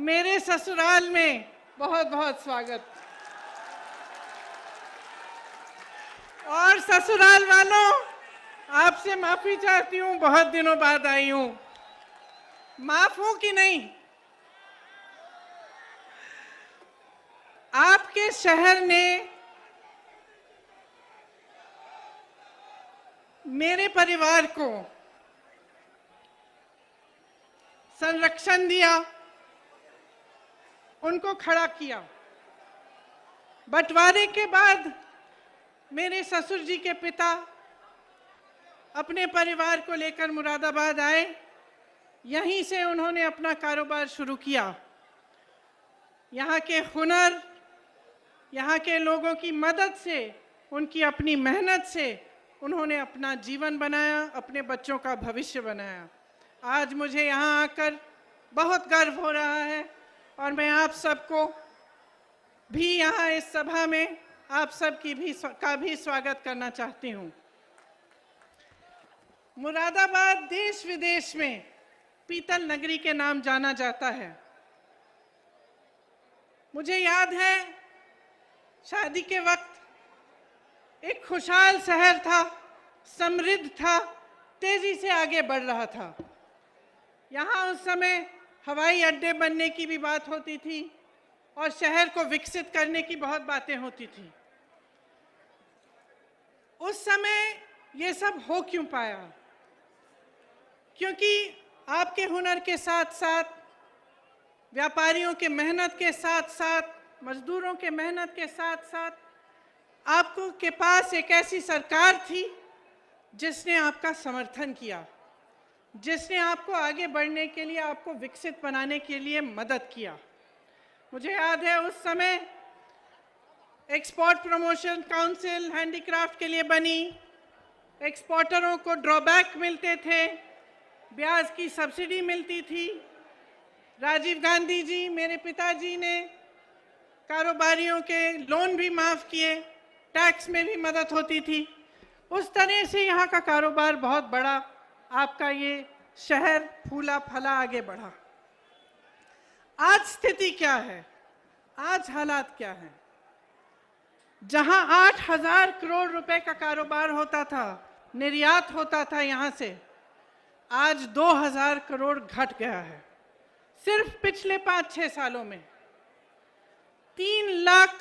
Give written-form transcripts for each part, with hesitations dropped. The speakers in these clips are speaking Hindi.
मेरे ससुराल में बहुत बहुत स्वागत। और ससुराल वालों, आपसे माफी चाहती हूँ, बहुत दिनों बाद आई हूँ। माफ हूँ कि नहीं? आपके शहर ने मेरे परिवार को संरक्षण दिया, उनको खड़ा किया। बंटवारे के बाद मेरे ससुर जी के पिता अपने परिवार को लेकर मुरादाबाद आए। यहीं से उन्होंने अपना कारोबार शुरू किया। यहाँ के हुनर, यहाँ के लोगों की मदद से, उनकी अपनी मेहनत से उन्होंने अपना जीवन बनाया, अपने बच्चों का भविष्य बनाया। आज मुझे यहाँ आकर बहुत गर्व हो रहा है और मैं आप सबको भी यहाँ इस सभा में आप सब की भी स्वागत करना चाहती हूँ। मुरादाबाद देश विदेश में पीतल नगरी के नाम जाना जाता है। मुझे याद है, शादी के वक्त एक खुशहाल शहर था, समृद्ध था, तेजी से आगे बढ़ रहा था। यहाँ उस समय हवाई अड्डे बनने की भी बात होती थी और शहर को विकसित करने की बहुत बातें होती थी। उस समय ये सब हो क्यों पाया? क्योंकि आपके हुनर के साथ साथ, व्यापारियों के मेहनत के साथ साथ, मजदूरों के मेहनत के साथ साथ आपको के पास एक ऐसी सरकार थी जिसने आपका समर्थन किया, जिसने आपको आगे बढ़ने के लिए, आपको विकसित बनाने के लिए मदद किया। मुझे याद है उस समय एक्सपोर्ट प्रमोशन काउंसिल हैंडीक्राफ्ट के लिए बनी। एक्सपोर्टरों को ड्रॉबैक मिलते थे, ब्याज की सब्सिडी मिलती थी। राजीव गांधी जी, मेरे पिताजी ने कारोबारियों के लोन भी माफ़ किए, टैक्स में भी मदद होती थी। उस तरह से यहाँ का कारोबार बहुत बड़ा, आपका ये शहर फूला फला आगे बढ़ा। आज स्थिति क्या है? आज हालात क्या हैं? जहाँ 8,000 करोड़ रुपए का कारोबार होता था, निर्यात होता था यहाँ से, आज 2,000 करोड़ घट गया है। सिर्फ पिछले 5-6 सालों में 3 लाख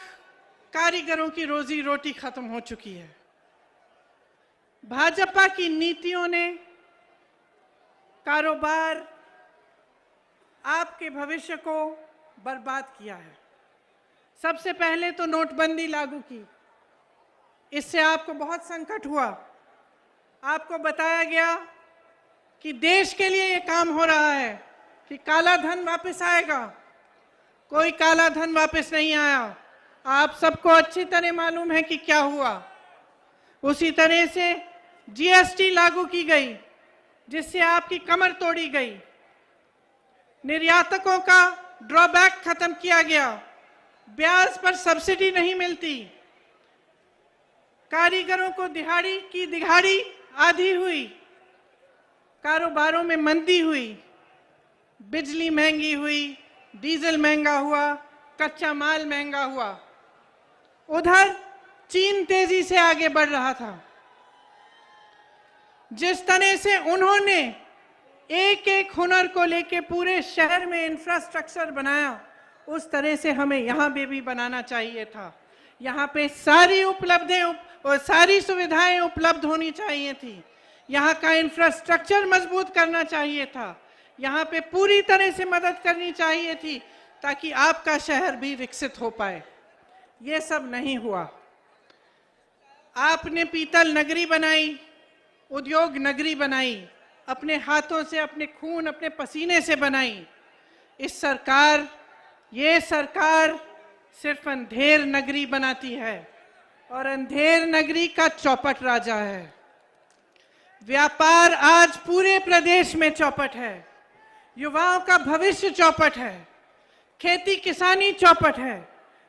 कारीगरों की रोजी रोटी खत्म हो चुकी है। भाजपा की नीतियों ने कारोबार, आपके भविष्य को बर्बाद किया है। सबसे पहले तो नोटबंदी लागू की, इससे आपको बहुत संकट हुआ। आपको बताया गया कि देश के लिए ये काम हो रहा है कि काला धन वापस आएगा। कोई काला धन वापस नहीं आया। आप सबको अच्छी तरह मालूम है कि क्या हुआ। उसी तरह से जीएसटी लागू की गई, जिससे आपकी कमर तोड़ी गई। निर्यातकों का ड्रॉबैक खत्म किया गया, ब्याज पर सब्सिडी नहीं मिलती। कारीगरों को दिहाड़ी आधी हुई, कारोबारों में मंदी हुई, बिजली महंगी हुई, डीजल महंगा हुआ, कच्चा माल महंगा हुआ। उधर चीन तेजी से आगे बढ़ रहा था। जिस तरह से उन्होंने एक एक हुनर को लेके पूरे शहर में इंफ्रास्ट्रक्चर बनाया, उस तरह से हमें यहाँ पे भी बनाना चाहिए था। यहाँ पे सारी और सारी सुविधाएं उपलब्ध होनी चाहिए थी। यहाँ का इंफ्रास्ट्रक्चर मजबूत करना चाहिए था। यहाँ पे पूरी तरह से मदद करनी चाहिए थी ताकि आपका शहर भी विकसित हो पाए। ये सब नहीं हुआ। आपने पीतल नगरी बनाई, उद्योग नगरी बनाई, अपने हाथों से, अपने खून, अपने पसीने से बनाई। ये सरकार सिर्फ अंधेर नगरी बनाती है और अंधेर नगरी का चौपट राजा है। व्यापार आज पूरे प्रदेश में चौपट है, युवाओं का भविष्य चौपट है, खेती किसानी चौपट है,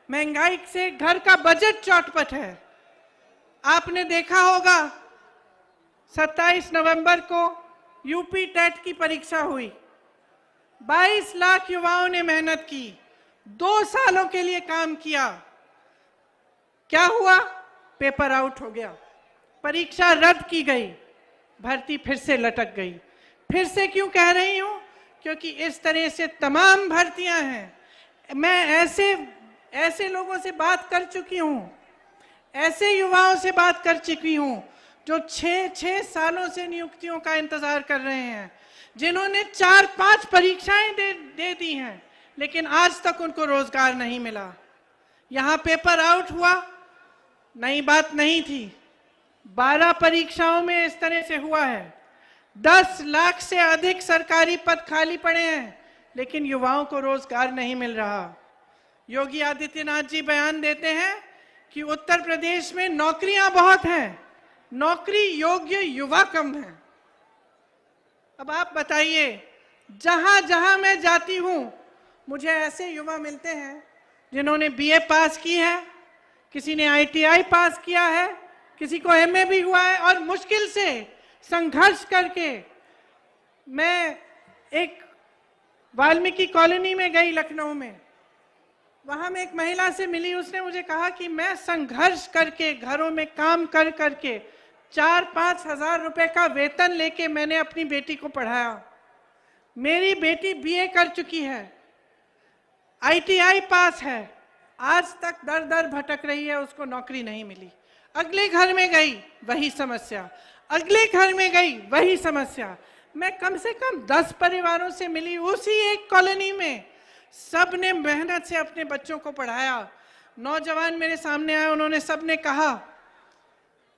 महंगाई से घर का बजट चौपट है। आपने देखा होगा 27 नवंबर को यूपी टेट की परीक्षा हुई। 22 लाख युवाओं ने मेहनत की, 2 सालों के लिए काम किया। क्या हुआ? पेपर आउट हो गया, परीक्षा रद्द की गई, भर्ती फिर से लटक गई। फिर से क्यों कह रही हूं? क्योंकि इस तरह से तमाम भर्तियां हैं। मैं ऐसे लोगों से बात कर चुकी हूं, ऐसे युवाओं से बात कर चुकी हूं जो 6 सालों से नियुक्तियों का इंतजार कर रहे हैं, जिन्होंने 4-5 परीक्षाएं दे दी हैं, लेकिन आज तक उनको रोजगार नहीं मिला। यहां पेपर आउट हुआ, नई बात नहीं थी। 12 परीक्षाओं में इस तरह से हुआ है। 10 लाख से अधिक सरकारी पद खाली पड़े हैं, लेकिन युवाओं को रोजगार नहीं मिल रहा। योगी आदित्यनाथ जी बयान देते हैं कि उत्तर प्रदेश में नौकरियां बहुत हैं, नौकरी योग्य युवा कम है। अब आप बताइए, जहां जहां मैं जाती हूं मुझे ऐसे युवा मिलते हैं जिन्होंने बीए पास की है, किसी ने आईटीआई पास किया है, किसी को एमए भी हुआ है, और मुश्किल से संघर्ष करके। मैं एक वाल्मीकि कॉलोनी में गई लखनऊ में, वहां मैं एक महिला से मिली। उसने मुझे कहा कि मैं संघर्ष करके, घरों में काम कर करके 4-5 हजार रुपए का वेतन लेके मैंने अपनी बेटी को पढ़ाया। मेरी बेटी बीए कर चुकी है, आईटीआई पास है, आज तक दर दर भटक रही है, उसको नौकरी नहीं मिली। अगले घर में गई, वही समस्या, अगले घर में गई, वही समस्या। मैं कम से कम 10 परिवारों से मिली उसी एक कॉलोनी में, सब ने मेहनत से अपने बच्चों को पढ़ाया। नौजवान मेरे सामने आए, उन्होंने सब ने कहा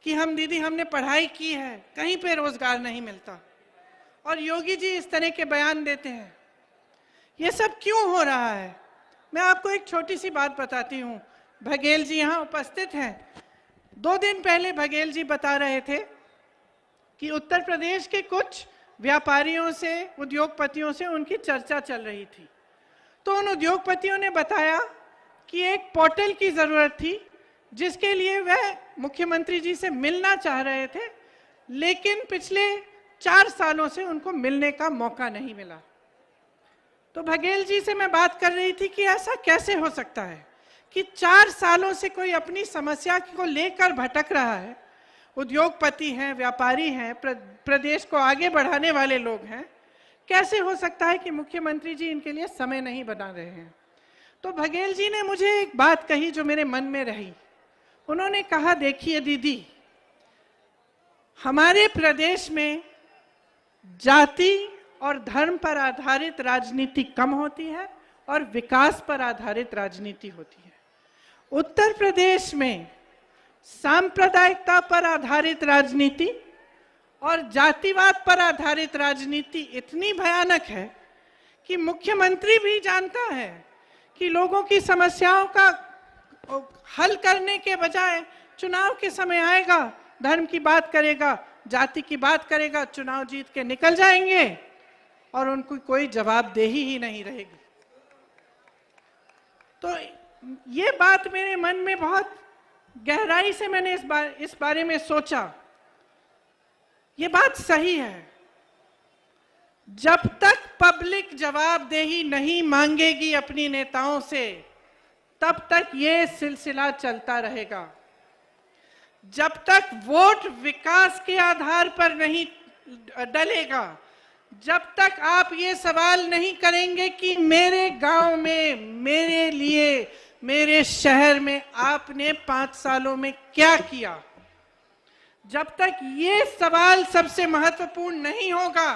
कि हम दीदी हमने पढ़ाई की है, कहीं पे रोजगार नहीं मिलता। और योगी जी इस तरह के बयान देते हैं। ये सब क्यों हो रहा है? मैं आपको एक छोटी सी बात बताती हूँ। बघेल जी यहाँ उपस्थित हैं। 2 दिन पहले बघेल जी बता रहे थे कि उत्तर प्रदेश के कुछ व्यापारियों से, उद्योगपतियों से उनकी चर्चा चल रही थी। तो उन उद्योगपतियों ने बताया कि एक पोर्टल की जरूरत थी, जिसके लिए वह मुख्यमंत्री जी से मिलना चाह रहे थे, लेकिन पिछले 4 सालों से उनको मिलने का मौका नहीं मिला। तो बघेल जी से मैं बात कर रही थी कि ऐसा कैसे हो सकता है कि 4 सालों से कोई अपनी समस्या को लेकर भटक रहा है। उद्योगपति हैं, व्यापारी हैं, प्रदेश को आगे बढ़ाने वाले लोग हैं, कैसे हो सकता है कि मुख्यमंत्री जी इनके लिए समय नहीं बना रहे हैं? तो बघेल जी ने मुझे एक बात कही जो मेरे मन में रही। उन्होंने कहा, देखिए दीदी, हमारे प्रदेश में जाति और धर्म पर आधारित राजनीति कम होती है और विकास पर आधारित राजनीति होती है। उत्तर प्रदेश में सांप्रदायिकता पर आधारित राजनीति और जातिवाद पर आधारित राजनीति इतनी भयानक है कि मुख्यमंत्री भी जानता है कि लोगों की समस्याओं का हल करने के बजाय चुनाव के समय आएगा, धर्म की बात करेगा, जाति की बात करेगा, चुनाव जीत के निकल जाएंगे और उनको कोई जवाबदेही ही नहीं रहेगी। तो ये बात मेरे मन में बहुत गहराई से, मैंने इस बारे में सोचा। ये बात सही है। जब तक पब्लिक जवाबदेही नहीं मांगेगी अपनी नेताओं से, तब तक ये सिलसिला चलता रहेगा। जब तक वोट विकास के आधार पर नहीं डलेगा, जब तक आप ये सवाल नहीं करेंगे कि मेरे गांव में, मेरे लिए, मेरे शहर में आपने 5 सालों में क्या किया, जब तक ये सवाल सबसे महत्वपूर्ण नहीं होगा,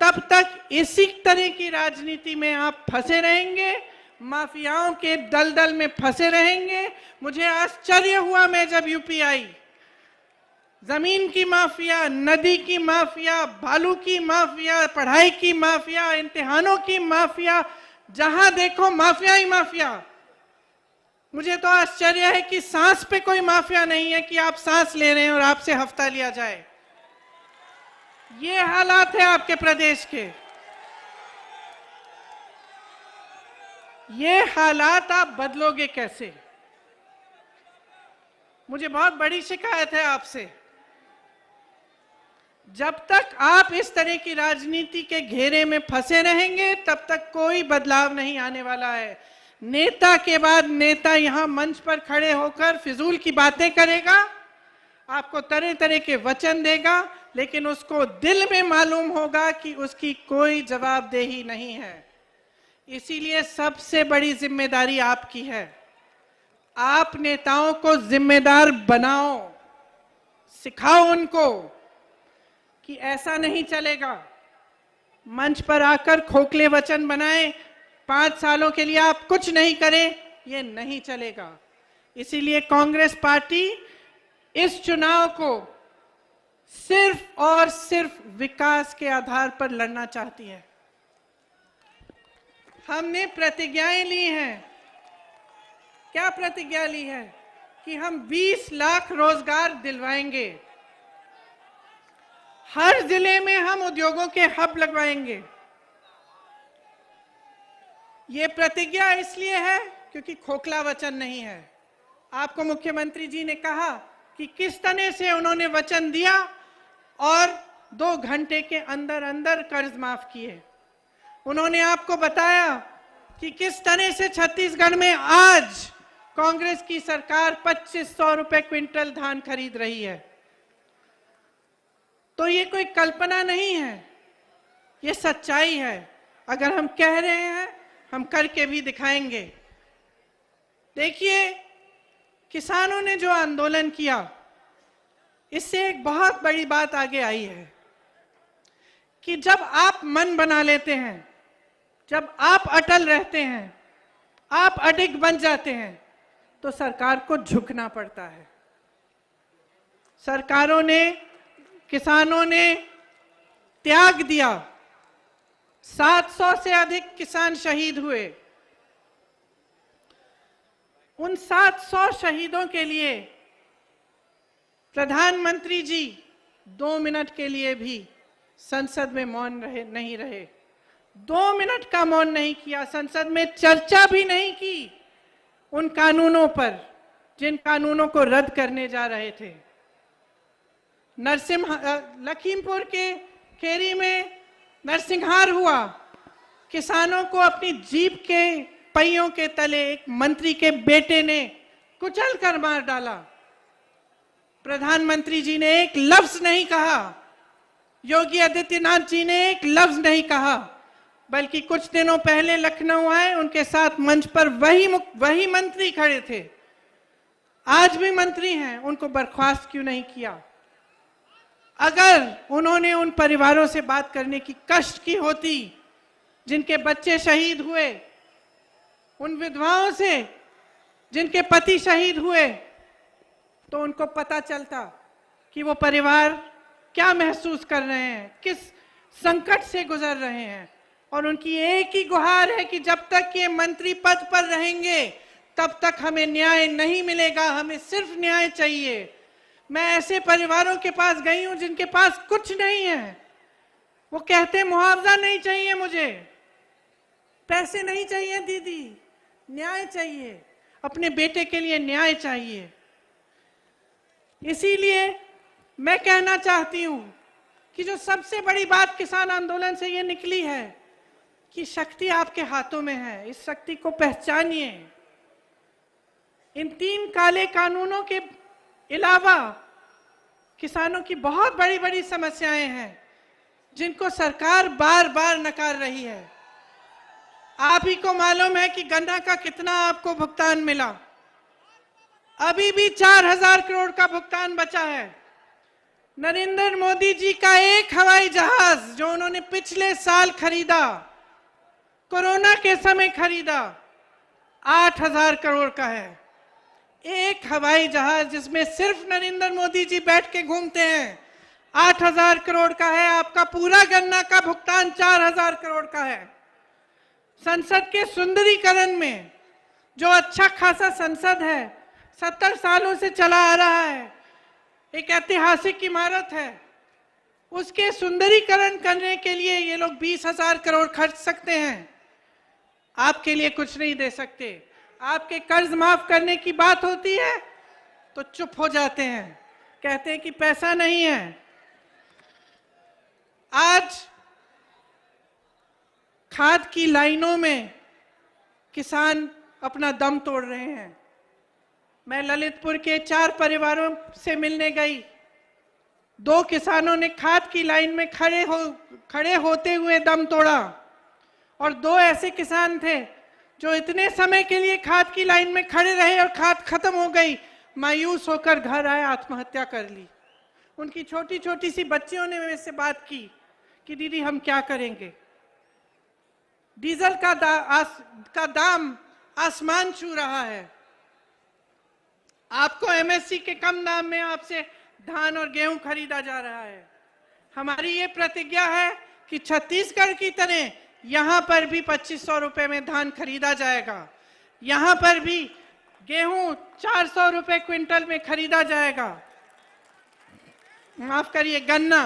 तब तक इसी तरह की राजनीति में आप फंसे रहेंगे, माफियाओं के दलदल में फंसे रहेंगे। मुझे आश्चर्य हुआ, मैं जब यूपी आई, जमीन की माफिया, नदी की माफिया, बालू की माफिया, पढ़ाई की माफिया, इम्तिहानों की माफिया, जहां देखो माफिया ही माफिया। मुझे तो आश्चर्य है कि सांस पे कोई माफिया नहीं है कि आप सांस ले रहे हैं और आपसे हफ्ता लिया जाए। ये हालात है आपके प्रदेश के। ये हालात आप बदलोगे कैसे? मुझे बहुत बड़ी शिकायत है आपसे जब तक आप इस तरह की राजनीति के घेरे में फंसे रहेंगे तब तक कोई बदलाव नहीं आने वाला है। नेता के बाद नेता यहां मंच पर खड़े होकर फिजूल की बातें करेगा, आपको तरह तरह के वचन देगा, लेकिन उसको दिल में मालूम होगा कि उसकी कोई जवाबदेही नहीं है। इसीलिए सबसे बड़ी जिम्मेदारी आपकी है। आप नेताओं को जिम्मेदार बनाओ, सिखाओ उनको कि ऐसा नहीं चलेगा। मंच पर आकर खोखले वचन बनाएं, 5 सालों के लिए आप कुछ नहीं करें, ये नहीं चलेगा। इसीलिए कांग्रेस पार्टी इस चुनाव को सिर्फ और सिर्फ विकास के आधार पर लड़ना चाहती है। हमने प्रतिज्ञाएं ली हैं। क्या प्रतिज्ञा ली है? कि हम 20 लाख रोजगार दिलवाएंगे, हर जिले में हम उद्योगों के हब लगवाएंगे। ये प्रतिज्ञा इसलिए है क्योंकि खोखला वचन नहीं है। आपको मुख्यमंत्री जी ने कहा कि किस तरह से उन्होंने वचन दिया और 2 घंटे के अंदर अंदर कर्ज माफ किए। उन्होंने आपको बताया कि किस तरह से छत्तीसगढ़ में आज कांग्रेस की सरकार 2500 रुपए क्विंटल धान खरीद रही है। तो ये कोई कल्पना नहीं है, ये सच्चाई है। अगर हम कह रहे हैं, हम करके भी दिखाएंगे। देखिए, किसानों ने जो आंदोलन किया, इससे एक बहुत बड़ी बात आगे आई है कि जब आप मन बना लेते हैं, जब आप अटल रहते हैं, आप अडिग बन जाते हैं, तो सरकार को झुकना पड़ता है। सरकारों ने, किसानों ने त्याग दिया। 700 से अधिक किसान शहीद हुए। उन 700 शहीदों के लिए प्रधानमंत्री जी 2 मिनट के लिए भी संसद में मौन नहीं रहे। 2 मिनट का मौन नहीं किया, संसद में चर्चा भी नहीं की उन कानूनों पर जिन कानूनों को रद्द करने जा रहे थे। लखीमपुर के खेरी में नरसिंहार हुआ, किसानों को अपनी जीप के पहियों के तले एक मंत्री के बेटे ने कुचल कर मार डाला। प्रधानमंत्री जी ने एक लफ्ज नहीं कहा, योगी आदित्यनाथ जी ने एक लफ्ज नहीं कहा, बल्कि कुछ दिनों पहले लखनऊ आए, उनके साथ मंच पर वही मंत्री खड़े थे, आज भी मंत्री हैं, उनको बर्खास्त क्यों नहीं किया? अगर उन्होंने उन परिवारों से बात करने की कष्ट की होती जिनके बच्चे शहीद हुए, उन विधवाओं से जिनके पति शहीद हुए, तो उनको पता चलता कि वो परिवार क्या महसूस कर रहे हैं, किस संकट से गुजर रहे हैं। और उनकी एक ही गुहार है कि जब तक ये मंत्री पद पर रहेंगे तब तक हमें न्याय नहीं मिलेगा, हमें सिर्फ न्याय चाहिए। मैं ऐसे परिवारों के पास गई हूं जिनके पास कुछ नहीं है, वो कहते मुआवजा नहीं चाहिए, मुझे पैसे नहीं चाहिए दीदी, न्याय चाहिए, अपने बेटे के लिए न्याय चाहिए। इसीलिए मैं कहना चाहती हूं कि जो सबसे बड़ी बात किसान आंदोलन से ये निकली है कि शक्ति आपके हाथों में है, इस शक्ति को पहचानिए। इन 3 काले कानूनों के अलावा किसानों की बहुत बड़ी बड़ी समस्याएं हैं जिनको सरकार बार बार नकार रही है। आप ही को मालूम है कि गन्ना का कितना आपको भुगतान मिला, अभी भी 4000 करोड़ का भुगतान बचा है। नरेंद्र मोदी जी का एक हवाई जहाज जो उन्होंने पिछले साल खरीदा, कोरोना के समय खरीदा, 8000 करोड़ का है। एक हवाई जहाज जिसमें सिर्फ नरेंद्र मोदी जी बैठ के घूमते हैं, 8000 करोड़ का है। आपका पूरा गन्ना का भुगतान 4000 करोड़ का है। संसद के सुंदरीकरण में जो अच्छा खासा संसद है, 70 सालों से चला आ रहा है, एक ऐतिहासिक इमारत है, उसके सुंदरीकरण करने के लिए ये लोग 20,000 करोड़ खर्च सकते हैं, आपके लिए कुछ नहीं दे सकते। आपके कर्ज माफ करने की बात होती है तो चुप हो जाते हैं, कहते हैं कि पैसा नहीं है। आज खाद की लाइनों में किसान अपना दम तोड़ रहे हैं। मैं ललितपुर के 4 परिवारों से मिलने गई। 2 किसानों ने खाद की लाइन में खड़े होते हुए दम तोड़ा, और 2 ऐसे किसान थे जो इतने समय के लिए खाद की लाइन में खड़े रहे और खाद खत्म हो गई, मायूस होकर घर आए, आत्महत्या कर ली। उनकी छोटी छोटी सी बच्चियों ने मेरे से बात की कि दीदी हम क्या करेंगे, डीजल का दाम आसमान छू रहा है, आपको एमएसपी के कम दाम में आपसे धान और गेहूं खरीदा जा रहा है। हमारी ये प्रतिज्ञा है कि छत्तीसगढ़ की तरह यहां पर भी 2500 रुपए में धान खरीदा जाएगा, यहां पर भी गेहूं 400 रुपए क्विंटल में खरीदा जाएगा। माफ करिए, गन्ना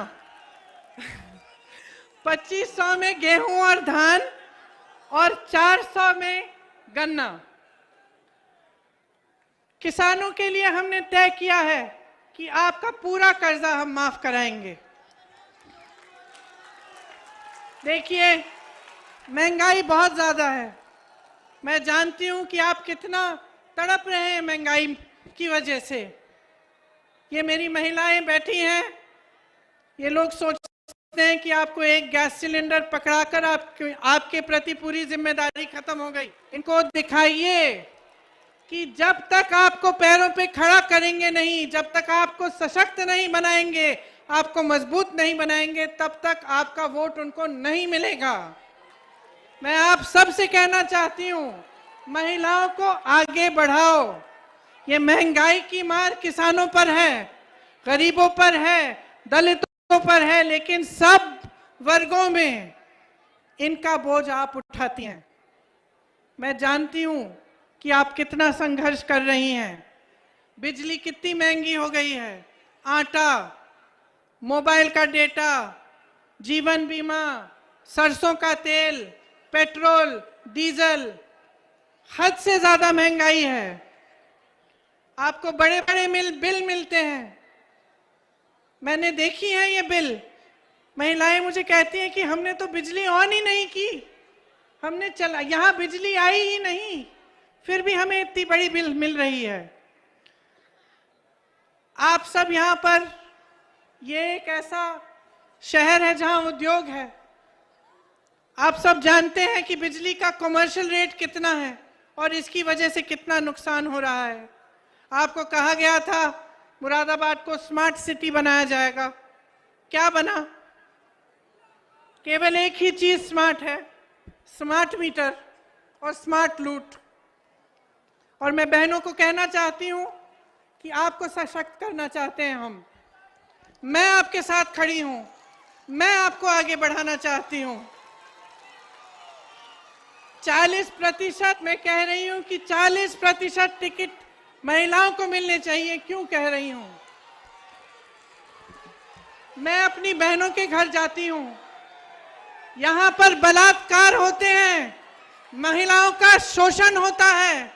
2500 में गेहूं और धान और 400 में गन्ना। किसानों के लिए हमने तय किया है कि आपका पूरा कर्जा हम माफ कराएंगे। देखिए, महंगाई बहुत ज्यादा है, मैं जानती हूं कि आप कितना तड़प रहे हैं महंगाई की वजह से। ये मेरी महिलाएं बैठी हैं, ये लोग सोचते हैं कि आपको एक गैस सिलेंडर पकड़ाकर आपके प्रति पूरी जिम्मेदारी खत्म हो गई। इनको दिखाइए कि जब तक आपको पैरों पे खड़ा करेंगे नहीं, जब तक आपको सशक्त नहीं बनाएंगे, आपको मजबूत नहीं बनाएंगे, तब तक आपका वोट उनको नहीं मिलेगा। मैं आप सबसे कहना चाहती हूँ, महिलाओं को आगे बढ़ाओ। ये महंगाई की मार किसानों पर है, गरीबों पर है, दलितों पर है, लेकिन सब वर्गों में इनका बोझ आप उठाती हैं। मैं जानती हूं कि आप कितना संघर्ष कर रही हैं। बिजली कितनी महंगी हो गई है, आटा, मोबाइल का डेटा, जीवन बीमा, सरसों का तेल, पेट्रोल, डीजल, हद से ज्यादा महंगाई है। आपको बड़े बड़े बिल मिलते हैं, मैंने देखी है ये बिल। महिलाएं मुझे कहती हैं कि हमने तो बिजली ऑन ही नहीं की, हमने चला, यहाँ बिजली आई ही नहीं, फिर भी हमें इतनी बड़ी बिल मिल रही है। आप सब यहाँ पर, ये एक ऐसा शहर है जहाँ उद्योग है। आप सब जानते हैं कि बिजली का कमर्शियल रेट कितना है और इसकी वजह से कितना नुकसान हो रहा है। आपको कहा गया था मुरादाबाद को स्मार्ट सिटी बनाया जाएगा, क्या बना? केवल एक ही चीज स्मार्ट है, स्मार्ट मीटर और स्मार्ट लूट। और मैं बहनों को कहना चाहती हूं कि आपको सशक्त करना चाहते हैं हम, मैं आपके साथ खड़ी हूं, मैं आपको आगे बढ़ाना चाहती हूं। 40%, मैं कह रही हूं कि 40% टिकट महिलाओं को मिलने चाहिए। क्यों कह रही हूं? मैं अपनी बहनों के घर जाती हूं, यहां पर बलात्कार होते हैं, महिलाओं का शोषण होता है,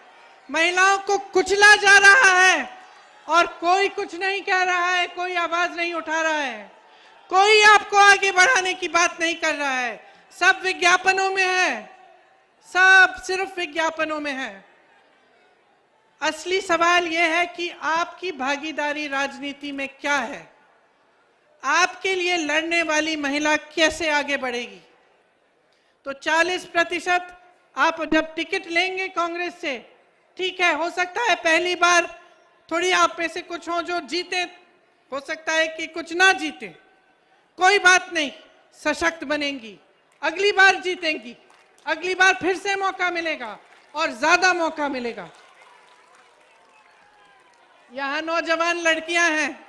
महिलाओं को कुचला जा रहा है और कोई कुछ नहीं कह रहा है, कोई आवाज नहीं उठा रहा है, कोई आपको आगे बढ़ाने की बात नहीं कर रहा है। सब विज्ञापनों में है, सब सिर्फ विज्ञापनों में है। असली सवाल यह है कि आपकी भागीदारी राजनीति में क्या है, आपके लिए लड़ने वाली महिला कैसे आगे बढ़ेगी। तो 40% आप जब टिकट लेंगे कांग्रेस से, ठीक है, हो सकता है पहली बार थोड़ी आप में से कुछ हो जो जीते, हो सकता है कि कुछ ना जीते, कोई बात नहीं, सशक्त बनेंगी, अगली बार जीतेंगी, अगली बार फिर से मौका मिलेगा और ज्यादा मौका मिलेगा। यहां नौजवान लड़कियां हैं,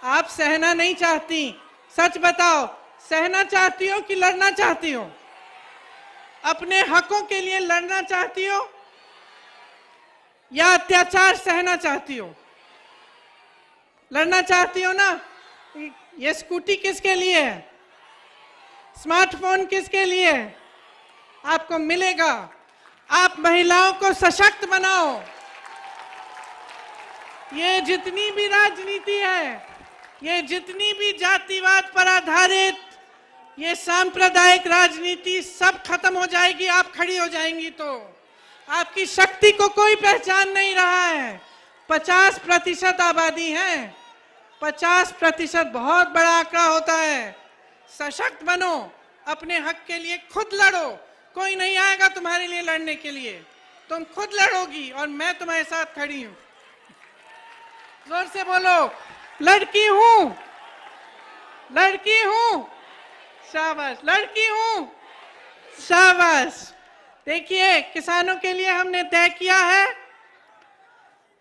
आप सहना नहीं चाहती, सच बताओ, सहना चाहती हो कि लड़ना चाहती हो? अपने हकों के लिए लड़ना चाहती हो या अत्याचार सहना चाहती हो? लड़ना चाहती हो ना? ये स्कूटी किसके लिए है? स्मार्टफोन किसके लिए है? आपको मिलेगा। आप महिलाओं को सशक्त बनाओ। ये जितनी भी राजनीति है, ये जितनी भी जातिवाद पर आधारित ये सांप्रदायिक राजनीति सब खत्म हो जाएगी, आप खड़ी हो जाएंगी तो। आपकी शक्ति को कोई पहचान नहीं रहा है। 50% आबादी है, 50% बहुत बड़ा आंकड़ा होता है। सशक्त बनो, अपने हक के लिए खुद लड़ो, कोई नहीं आएगा तुम्हारे लिए लड़ने के लिए, तुम खुद लड़ोगी और मैं तुम्हारे साथ खड़ी हूं। जोर से बोलो, लड़की हूं, लड़की हूं, शाबाश, लड़की हूं, शाबाश। देखिए, किसानों के लिए हमने तय किया है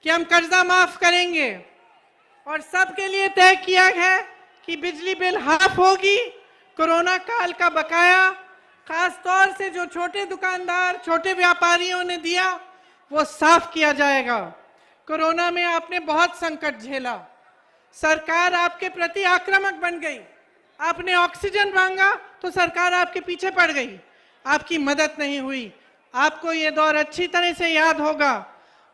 कि हम कर्जा माफ करेंगे और सबके लिए तय किया है कि बिजली बिल हाफ होगी। कोरोना काल का बकाया खास तौर से जो छोटे दुकानदार, छोटे व्यापारियों ने दिया, वो साफ किया जाएगा। कोरोना में आपने बहुत संकट झेला, सरकार आपके प्रति आक्रामक बन गई। आपने ऑक्सीजन मांगा तो सरकार आपके पीछे पड़ गई, आपकी मदद नहीं हुई। आपको ये दौर अच्छी तरह से याद होगा।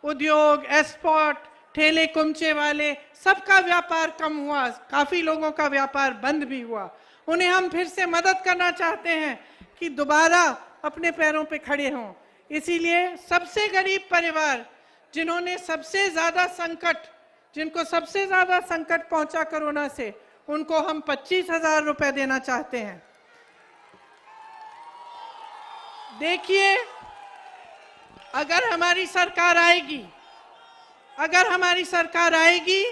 उद्योग, एक्सपोर्ट, ठेले कुमचे वाले, सबका व्यापार कम हुआ, काफी लोगों का व्यापार बंद भी हुआ। उन्हें हम फिर से मदद करना चाहते हैं कि दोबारा अपने पैरों पे खड़े हों। इसीलिए सबसे गरीब परिवार, जिन्होंने सबसे ज्यादा संकट, जिनको सबसे ज्यादा संकट पहुंचा कोरोना से, उनको हम 25,000 रुपए देना चाहते हैं। देखिए, अगर हमारी सरकार आएगी, अगर हमारी सरकार आएगी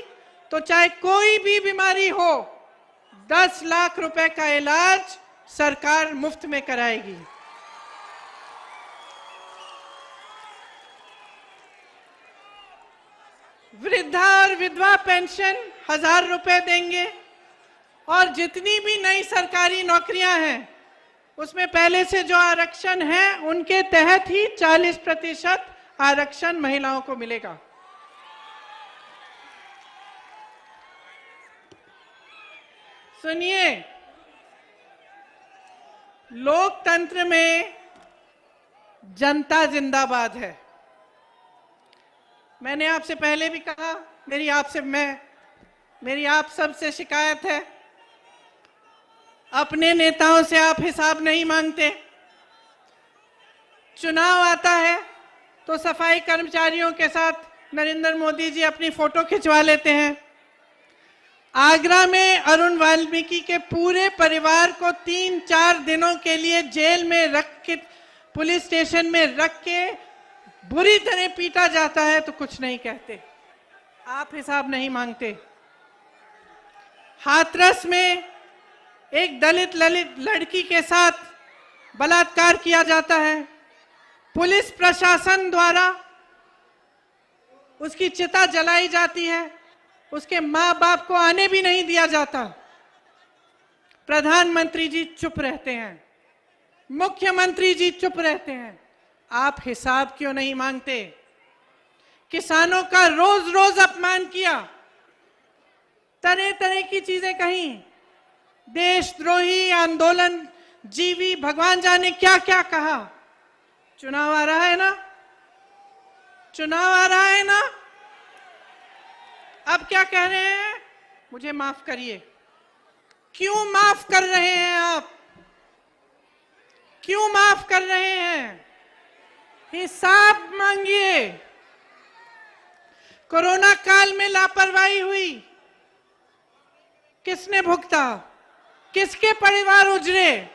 तो चाहे कोई भी बीमारी हो, 10 लाख रुपए का इलाज सरकार मुफ्त में कराएगी। वृद्धा और विधवा पेंशन 1,000 रुपए देंगे और जितनी भी नई सरकारी नौकरियां हैं उसमें पहले से जो आरक्षण है उनके तहत ही 40% आरक्षण महिलाओं को मिलेगा। सुनिए, लोकतंत्र में जनता जिंदाबाद है। मैंने आपसे पहले भी कहा, मेरी आप सबसे शिकायत है, अपने नेताओं से आप हिसाब नहीं मांगते। चुनाव आता है तो सफाई कर्मचारियों के साथ नरेंद्र मोदी जी अपनी फोटो खिंचवा लेते हैं। आगरा में अरुण वाल्मीकि के पूरे परिवार को 3-4 दिनों के लिए जेल में रख के, पुलिस स्टेशन में रख के बुरी तरह पीटा जाता है तो कुछ नहीं कहते, आप हिसाब नहीं मांगते। हाथरस में एक दलित लड़की के साथ बलात्कार किया जाता है, पुलिस प्रशासन द्वारा उसकी चिता जलाई जाती है, उसके माँ बाप को आने भी नहीं दिया जाता। प्रधानमंत्री जी चुप रहते हैं, मुख्यमंत्री जी चुप रहते हैं, आप हिसाब क्यों नहीं मांगते? किसानों का रोज रोज अपमान किया, तरह तरह की चीजें कही, देशद्रोही, आंदोलन जीवी, भगवान जाने क्या क्या कहा। चुनाव आ रहा है ना, चुनाव आ रहा है ना, अब क्या कह रहे हैं? मुझे माफ करिए। क्यों माफ कर रहे हैं आप? क्यों माफ कर रहे हैं? हिसाब मांगिए। कोरोना काल में लापरवाही हुई, किसने भुगता? किसके परिवार उजड़े?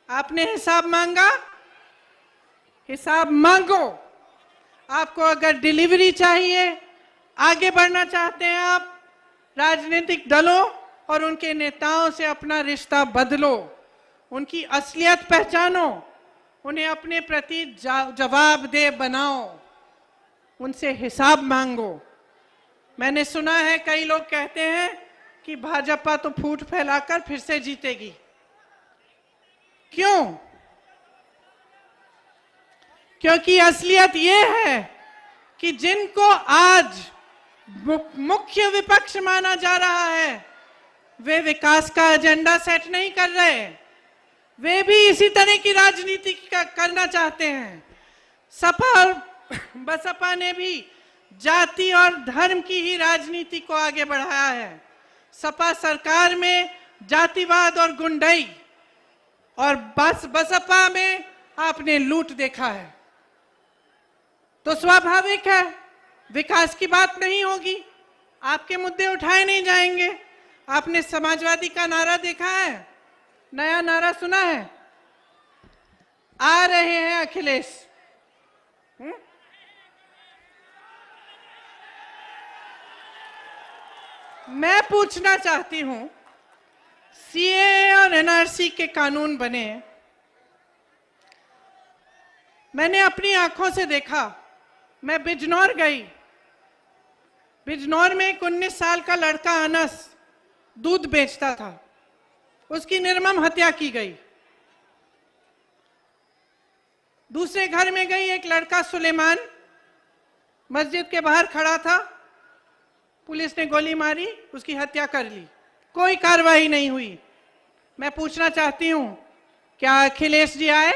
आपने हिसाब मांगा? हिसाब मांगो। आपको अगर डिलीवरी चाहिए, आगे बढ़ना चाहते हैं आप, राजनीतिक दलों और उनके नेताओं से अपना रिश्ता बदलो, उनकी असलियत पहचानो, उन्हें अपने प्रति जवाबदेह बनाओ, उनसे हिसाब मांगो। मैंने सुना है कई लोग कहते हैं कि भाजपा तो फूट फैलाकर फिर से जीतेगी। क्यों? क्योंकि असलियत ये है कि जिनको आज मुख्य विपक्ष माना जा रहा है, वे विकास का एजेंडा सेट नहीं कर रहे, वे भी इसी तरह की राजनीति करना चाहते हैं। सपा और बसपा ने भी जाति और धर्म की ही राजनीति को आगे बढ़ाया है। सपा सरकार में जातिवाद और गुंडाई, और बसपा में आपने लूट देखा है। तो स्वाभाविक है विकास की बात नहीं होगी, आपके मुद्दे उठाए नहीं जाएंगे। आपने समाजवादी का नारा देखा है, नया नारा सुना है, आ रहे हैं अखिलेश। मैं पूछना चाहती हूं, सीए और एनआरसी के कानून बने, मैंने अपनी आंखों से देखा। मैं बिजनौर गई, बिजनौर में एक 19 साल का लड़का अनस दूध बेचता था, उसकी निर्मम हत्या की गई। दूसरे घर में गई, एक लड़का सुलेमान मस्जिद के बाहर खड़ा था, पुलिस ने गोली मारी, उसकी हत्या कर ली, कोई कार्रवाई नहीं हुई। मैं पूछना चाहती हूं, क्या अखिलेश जी आए?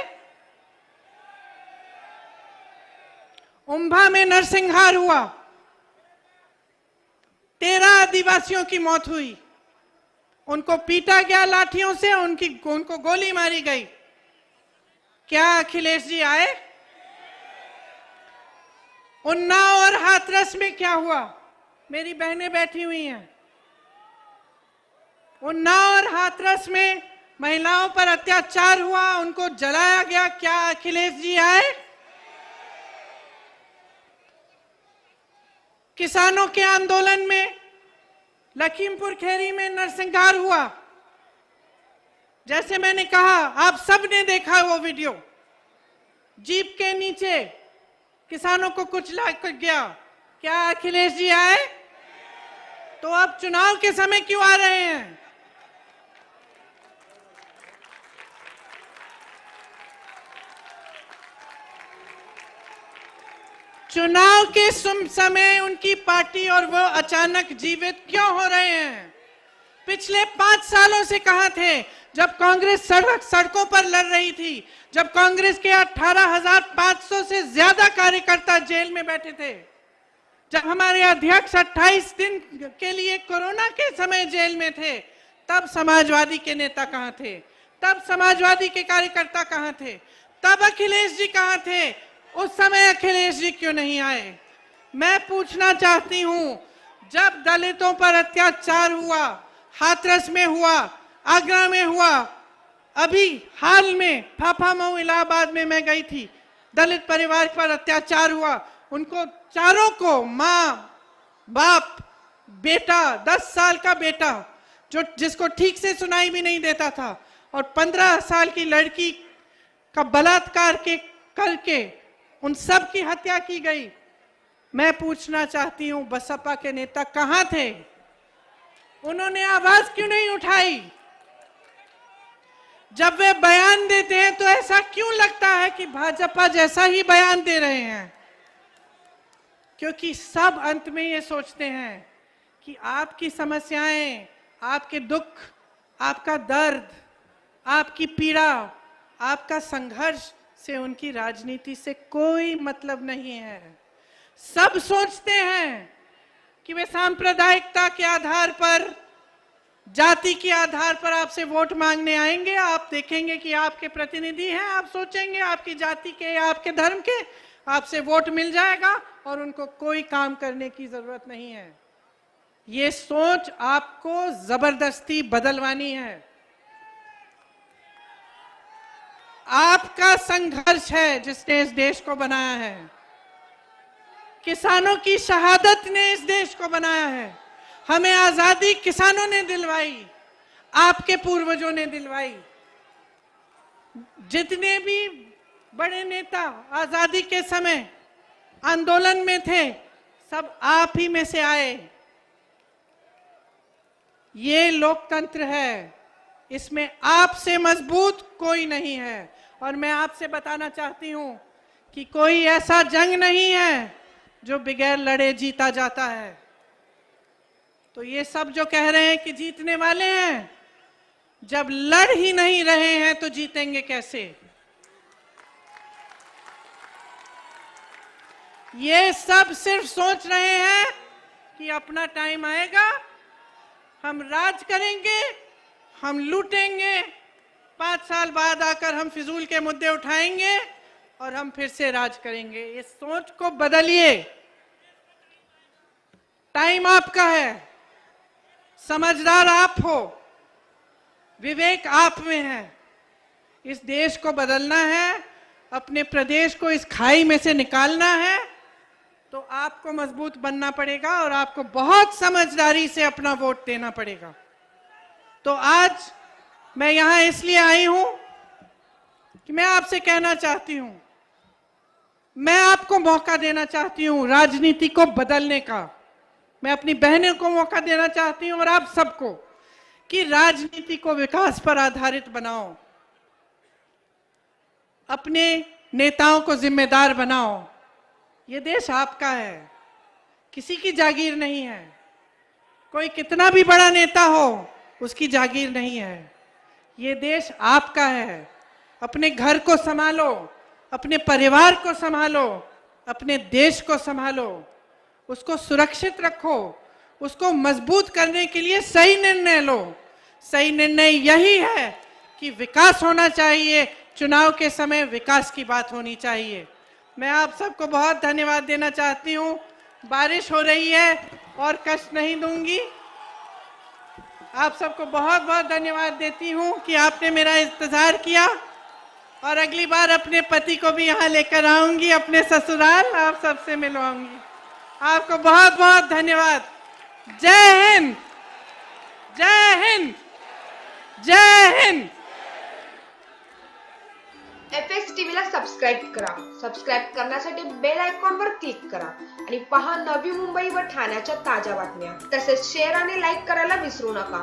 उम्भा में नरसंहार हुआ, 13 आदिवासियों की मौत हुई, उनको पीटा गया लाठियों से, उनको गोली मारी गई। क्या अखिलेश जी आए? उन्नाव और हाथरस में क्या हुआ? मेरी बहनें बैठी हुई हैं। उन्नाव और हाथरस में महिलाओं पर अत्याचार हुआ, उनको जलाया गया। क्या अखिलेश जी आए? किसानों के आंदोलन में लखीमपुर खीरी में नरसंहार हुआ। जैसे मैंने कहा, आप सब ने देखा वो वीडियो, जीप के नीचे किसानों को कुचला गया। क्या अखिलेश जी आए? तो अब चुनाव के समय क्यों आ रहे हैं? चुनाव के समय उनकी पार्टी और वो अचानक जीवित क्यों हो रहे हैं? पिछले 5 सालों से कहां थे जब कांग्रेस सड़कों पर लड़ रही थी, जब कांग्रेस के 18,500 से ज्यादा कार्यकर्ता जेल में बैठे थे, जब हमारे अध्यक्ष 28 दिन के लिए कोरोना के समय जेल में थे, तब समाजवादी के नेता कहां थे? तब समाजवादी के कार्यकर्ता कहां थे? तब अखिलेश जी कहां थे? उस समय अखिलेश जी क्यों नहीं आए? मैं पूछना चाहती हूं, जब दलितों पर अत्याचार हुआ, हाथरस में हुआ, आगरा में हुआ, अभी हाल में फाफामऊ इलाहाबाद में मैं गई थी, दलित परिवार पर अत्याचार हुआ, उनको चारों को, माँ, बाप, बेटा, 10 साल का बेटा जिसको ठीक से सुनाई भी नहीं देता था, और 15 साल की लड़की का बलात्कार करके उन सब की हत्या की गई। मैं पूछना चाहती हूं, बसपा के नेता कहां थे? उन्होंने आवाज क्यों नहीं उठाई? जब वे बयान देते हैं तो ऐसा क्यों लगता है कि भाजपा जैसा ही बयान दे रहे हैं? क्योंकि सब अंत में ये सोचते हैं कि आपकी समस्याएं, आपके दुख, आपका दर्द, आपकी पीड़ा, आपका संघर्ष से उनकी राजनीति से कोई मतलब नहीं है। सब सोचते हैं कि वे सांप्रदायिकता के आधार पर, जाति के आधार पर आपसे वोट मांगने आएंगे। आप देखेंगे कि आपके प्रतिनिधि हैं, आप सोचेंगे आपकी जाति के या आपके धर्म के, आपसे वोट मिल जाएगा और उनको कोई काम करने की जरूरत नहीं है। ये सोच आपको जबरदस्ती बदलवानी है। आपका संघर्ष है जिसने इस देश को बनाया है। किसानों की शहादत ने इस देश को बनाया है। हमें आजादी किसानों ने दिलवाई, आपके पूर्वजों ने दिलवाई। जितने भी बड़े नेता आजादी के समय आंदोलन में थे, सब आप ही में से आए। ये लोकतंत्र है, इसमें आपसे मजबूत कोई नहीं है। और मैं आपसे बताना चाहती हूं कि कोई ऐसा जंग नहीं है जो बगैर लड़े जीता जाता है। तो ये सब जो कह रहे हैं कि जीतने वाले हैं, जब लड़ ही नहीं रहे हैं तो जीतेंगे कैसे? ये सब सिर्फ सोच रहे हैं कि अपना टाइम आएगा, हम राज करेंगे, हम लूटेंगे, 5 साल बाद आकर हम फिजूल के मुद्दे उठाएंगे और हम फिर से राज करेंगे। इस सोच को बदलिए। टाइम आपका है, समझदार आप हो, विवेक आप में है। इस देश को बदलना है, अपने प्रदेश को इस खाई में से निकालना है, तो आपको मजबूत बनना पड़ेगा और आपको बहुत समझदारी से अपना वोट देना पड़ेगा। तो आज मैं यहां इसलिए आई हूं कि मैं आपसे कहना चाहती हूं, मैं आपको मौका देना चाहती हूं राजनीति को बदलने का। मैं अपनी बहनों को मौका देना चाहती हूं और आप सबको कि राजनीति को विकास पर आधारित बनाओ, अपने नेताओं को जिम्मेदार बनाओ। ये देश आपका है, किसी की जागीर नहीं है। कोई कितना भी बड़ा नेता हो, उसकी जागीर नहीं है। ये देश आपका है। अपने घर को संभालो, अपने परिवार को संभालो, अपने देश को संभालो, उसको सुरक्षित रखो, उसको मजबूत करने के लिए सही निर्णय लो। सही निर्णय यही है कि विकास होना चाहिए, चुनाव के समय विकास की बात होनी चाहिए। मैं आप सबको बहुत धन्यवाद देना चाहती हूँ। बारिश हो रही है और कष्ट नहीं दूंगी। आप सबको बहुत बहुत धन्यवाद देती हूँ कि आपने मेरा इंतजार किया, और अगली बार अपने पति को भी यहाँ लेकर आऊंगी, अपने ससुराल, आप सबसे मिलवाऊंगी। आपको बहुत बहुत धन्यवाद। जय हिंद, जय हिंद, जय हिंद। FX टीव्हीला सबस्क्राईब करा। सबस्क्राईब करण्यासाठी बेल आयकॉनवर क्लिक करा आणि पहा नवी मुंबई व ठाण्याच्या ताज्या बातम्या। तसेच शेअर आणि लाईक करायला विसरू नका।